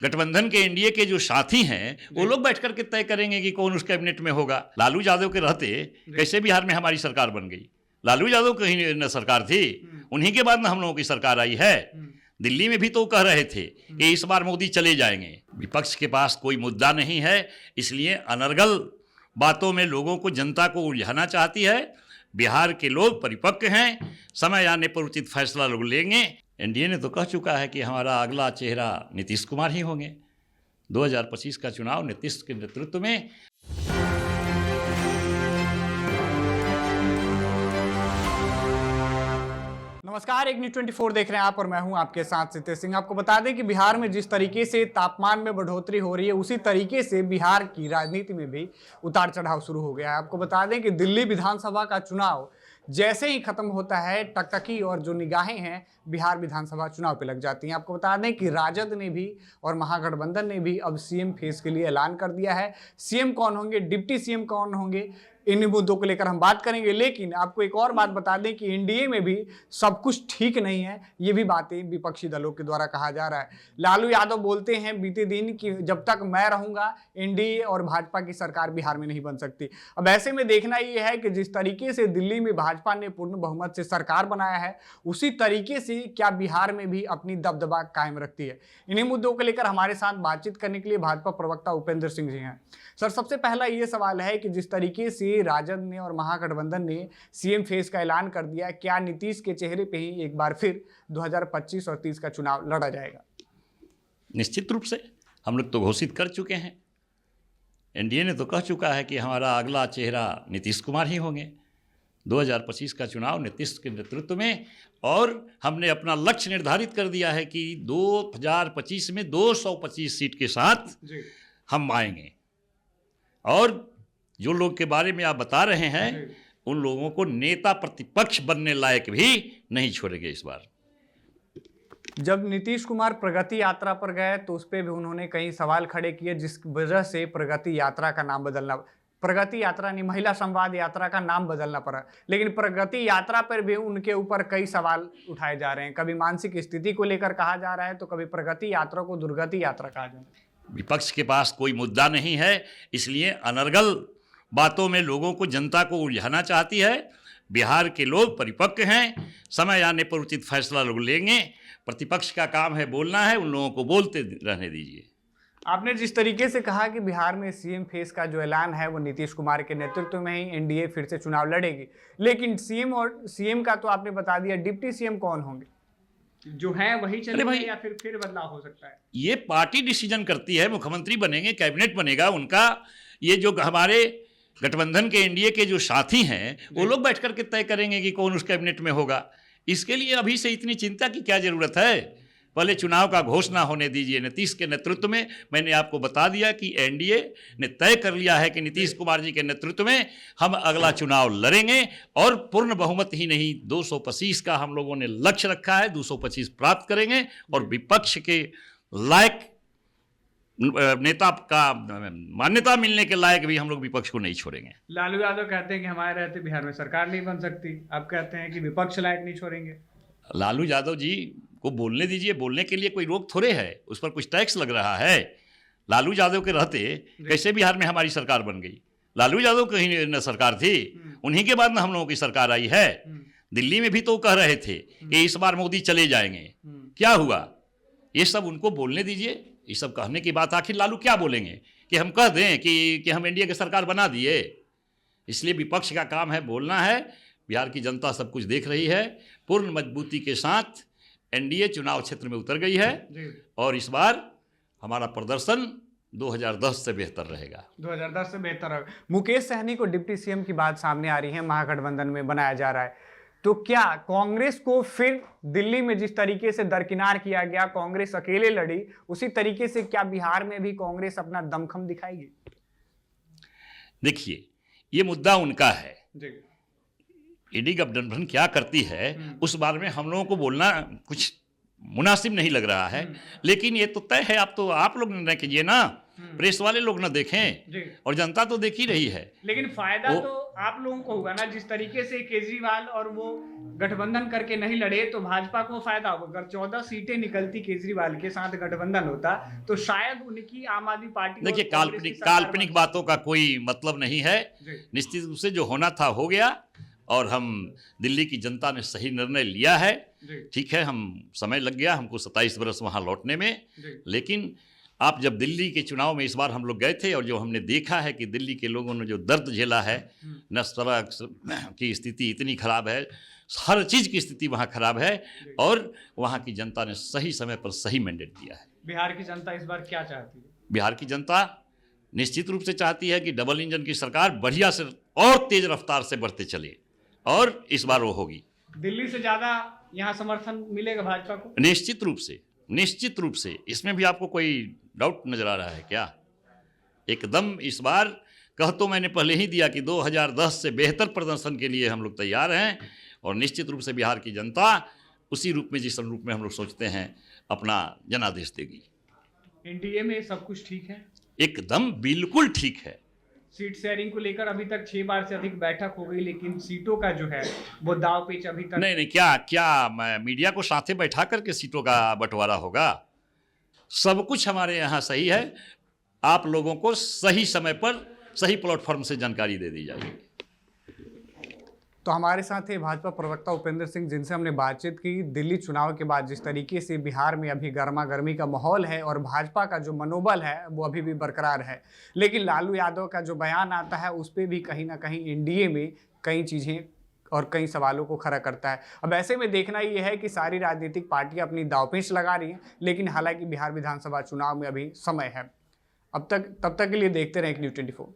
गठबंधन के एनडीए के जो साथी हैं वो लोग बैठ करके तय करेंगे कि कौन उस कैबिनेट में होगा। लालू यादव के रहते कैसे बिहार में हमारी सरकार बन गई? लालू यादव कहीं न सरकार थी, उन्हीं के बाद न हम लोगों की सरकार आई है। दिल्ली में भी तो कह रहे थे कि इस बार मोदी चले जाएंगे। विपक्ष के पास कोई मुद्दा नहीं है, इसलिए अनर्गल बातों में लोगों को, जनता को उलझाना चाहती है। बिहार के लोग परिपक्व हैं, समय आने पर उचित फैसला लोग लेंगे। एनडीए ने तो कह चुका है कि हमारा अगला चेहरा नीतीश कुमार ही होंगे। 2025 का चुनाव नीतीश के नेतृत्व में। नमस्कार, एक न्यूज़ 24 देख रहे हैं आप और मैं हूं आपके साथ सिद्धेश सिंह। आपको बता दें कि बिहार में जिस तरीके से तापमान में बढ़ोतरी हो रही है, उसी तरीके से बिहार की राजनीति में भी उतार चढ़ाव शुरू हो गया है। आपको बता दें कि दिल्ली विधानसभा का चुनाव जैसे ही खत्म होता है, टकटकी और जो निगाहें हैं बिहार विधानसभा चुनाव पे लग जाती हैं। आपको बता दें कि राजद ने भी और महागठबंधन ने भी अब सीएम फेस के लिए ऐलान कर दिया है। सीएम कौन होंगे, डिप्टी सीएम कौन होंगे, इन मुद्दों को लेकर हम बात करेंगे। लेकिन आपको एक और बात बता दें कि एनडीए में भी सब कुछ ठीक नहीं है, ये भी बातें विपक्षी दलों के द्वारा कहा जा रहा है। लालू यादव बोलते हैं बीते दिन कि जब तक मैं रहूंगा एनडीए और भाजपा की सरकार बिहार में नहीं बन सकती। अब ऐसे में देखना ये है कि जिस तरीके से दिल्ली में भाजपा ने पूर्ण बहुमत से सरकार बनाया है, उसी तरीके से क्या बिहार में भी अपनी दबदबा कायम रखती है। इन्हीं मुद्दों को लेकर हमारे साथ बातचीत करने के लिए भाजपा प्रवक्ता उपेंद्र सिंह जी हैं। सर, सबसे पहला ये सवाल है कि जिस तरीके से राजद ने और महागठबंधन ने सीएम फेस का ऐलान कर दिया, क्या नीतीश के चेहरे पे ही एक बार फिर 2025 और 30 का चुनाव लड़ा जाएगा? निश्चित रूप से हम लोग तो घोषित कर चुके हैं। एनडीए ने तो कह चुका है कि हमारा अगला चेहरा नीतीश कुमार ही होंगे। 2025 का चुनाव नीतीश के नेतृत्व में, और हमने अपना लक्ष्य निर्धारित कर दिया है कि 2025 में 225 सीट के साथ हम आएंगे। और जो लोग के बारे में आप बता रहे हैं, उन लोगों को नेता प्रतिपक्ष बनने लायक भी नहीं छोड़ेंगे इस बार। जब नीतीश कुमार प्रगति यात्रा पर गए तो उस पर भी उन्होंने कई सवाल खड़े किए, जिस वजह से प्रगति यात्रा का नाम बदलना, प्रगति यात्रा नहीं, महिला संवाद यात्रा का नाम बदलना पड़ा। लेकिन प्रगति यात्रा पर भी उनके ऊपर कई सवाल उठाए जा रहे हैं। कभी मानसिक स्थिति को लेकर कहा जा रहा है, तो कभी प्रगति यात्रा को दुर्गति यात्रा कहा जा रहा है। विपक्ष के पास कोई मुद्दा नहीं है, इसलिए अनर्गल बातों में लोगों को, जनता को उलझाना चाहती है। बिहार के लोग परिपक्व हैं, समय आने पर उचित फैसला लोग लेंगे। प्रतिपक्ष का काम है बोलना है, उन लोगों को बोलते रहने दीजिए। आपने जिस तरीके से कहा कि बिहार में सीएम फेस का जो ऐलान है वो नीतीश कुमार के नेतृत्व में ही एनडीए फिर से चुनाव लड़ेगी, लेकिन सीएम का तो आपने बता दिया, डिप्टी सीएम कौन होंगे? जो है वही चलेंगे या फिर बदलाव हो सकता है? ये पार्टी डिसीजन करती है। मुख्यमंत्री बनेंगे, कैबिनेट बनेगा उनका। ये जो हमारे गठबंधन के एनडीए के जो साथी हैं वो लोग बैठ करके तय करेंगे कि कौन उस कैबिनेट में होगा। इसके लिए अभी से इतनी चिंता की क्या जरूरत है? पहले चुनाव का घोषणा होने दीजिए। नीतीश के नेतृत्व में, मैंने आपको बता दिया कि एनडीए ने तय कर लिया है कि नीतीश कुमार जी के नेतृत्व में हम अगला चुनाव लड़ेंगे, और पूर्ण बहुमत ही नहीं 225 का हम लोगों ने लक्ष्य रखा है। 225 प्राप्त करेंगे और विपक्ष के लायक नेता का मान्यता मिलने के लायक भी हम लोग विपक्ष को नहीं छोड़ेंगे। लालू यादव कहते हैं कि हमारे रहते बिहार में सरकार नहीं बन सकती, आप कहते हैं कि विपक्ष लायक नहीं छोड़ेंगे। लालू यादव जी को बोलने दीजिए, बोलने के लिए कोई रोक थोड़े है, उस पर कुछ टैक्स लग रहा है। लालू यादव के रहते कैसे बिहार में हमारी सरकार बन गई? लालू यादव कहीं न सरकार थी, उन्हीं के बाद न हम लोगों की सरकार आई है। दिल्ली में भी तो कह रहे थे कि इस बार मोदी चले जाएंगे, क्या हुआ? ये सब उनको बोलने दीजिए। ये सब कहने की बात आखिर लालू क्या बोलेंगे कि हम कह दें कि हम एनडीए की सरकार बना दिए? इसलिए विपक्ष का काम है बोलना है। बिहार की जनता सब कुछ देख रही है। पूर्ण मजबूती के साथ एनडीए चुनाव क्षेत्र में उतर गई है, और इस बार हमारा प्रदर्शन 2010 से बेहतर रहेगा। 2010 से बेहतर होगा। मुकेश सहनी को डिप्टी सीएम की बात सामने आ रही है, महागठबंधन में बनाया जा रहा है, तो क्या कांग्रेस को फिर दिल्ली में जिस तरीके से दरकिनार किया गया, कांग्रेस अकेले लड़ी, उसी तरीके से क्या बिहार में भी कांग्रेस अपना दमखम दिखाएगी? देखिए, ये मुद्दा उनका है। ईडी गठबंधन क्या करती है उस बारे में हम लोगों को बोलना कुछ मुनासिब नहीं लग रहा है, लेकिन ये तो तय है। आप लोग निर्णय कीजिए ना प्रेस वाले लोग ना देखें, जी। और जनता तो देख ही रही है। लेकिन फायदा तो आप लोगों को होगा ना, जिस तरीके से केजरीवाल और वो गठबंधन करके नहीं लड़े तो भाजपा को फायदा होगा। अगर 14 सीटें निकलती केजरीवाल के साथ गठबंधन होता तो शायद उनकी आम आदमी पार्टी देखिए, और कांग्रेस की सरकार काल्पनिक बातों का कोई मतलब नहीं है। जी। निश्चित रूप से जो होना था हो गया, और हम दिल्ली की जनता ने सही निर्णय लिया है। जी। ठीक है, हम समय लग गया हमको 27 बरस वहाँ लौटने में, जी। लेकिन आप जब दिल्ली के चुनाव में इस बार हम लोग गए थे, और जो हमने देखा है कि दिल्ली के लोगों ने जो दर्द झेला है, न सड़क की स्थिति इतनी खराब है, हर चीज़ की स्थिति वहाँ खराब है, और वहाँ की जनता ने सही समय पर सही मैंडेट दिया है। बिहार की जनता इस बार क्या चाहती है? बिहार की जनता निश्चित रूप से चाहती है कि डबल इंजन की सरकार बढ़िया से और तेज रफ्तार से बढ़ते चले, और इस बार वो होगी। दिल्ली से ज्यादा यहाँ समर्थन मिलेगा भाजपा को? निश्चित रूप से इसमें भी आपको कोई डाउट नजर आ रहा है क्या? एकदम इस बार कह तो मैंने पहले ही दिया कि 2010 से बेहतर प्रदर्शन के लिए हम लोग तैयार हैं, और निश्चित रूप से बिहार की जनता उसी रूप में, जिस रूप में हम लोग सोचते हैं, अपना जनादेश देगी। एनडीए में सब कुछ ठीक है? एकदम बिल्कुल ठीक है। सीट शेयरिंग को लेकर अभी तक 6 बार से अधिक बैठक हो गई, लेकिन सीटों का जो है वो दाव पेच अभी तक नहीं, क्या मीडिया को साथे बैठा करके सीटों का बंटवारा होगा? सब कुछ हमारे यहाँ सही है। आप लोगों को सही समय पर सही प्लेटफॉर्म से जानकारी दे दी जाएगी। तो हमारे साथ थे भाजपा प्रवक्ता उपेंद्र सिंह, जिनसे हमने बातचीत की दिल्ली चुनाव के बाद जिस तरीके से बिहार में अभी गर्मा गर्मी का माहौल है और भाजपा का जो मनोबल है वो अभी भी बरकरार है, लेकिन लालू यादव का जो बयान आता है उस पर भी कहीं ना कहीं एनडीए में कई चीज़ें और कई सवालों को खड़ा करता है। अब ऐसे में देखना ये है कि सारी राजनीतिक पार्टियां अपनी दांवपेच लगा रही हैं, लेकिन हालांकि बिहार विधानसभा चुनाव में अभी समय है। तब तक के लिए देखते रहें न्यूज़ 24।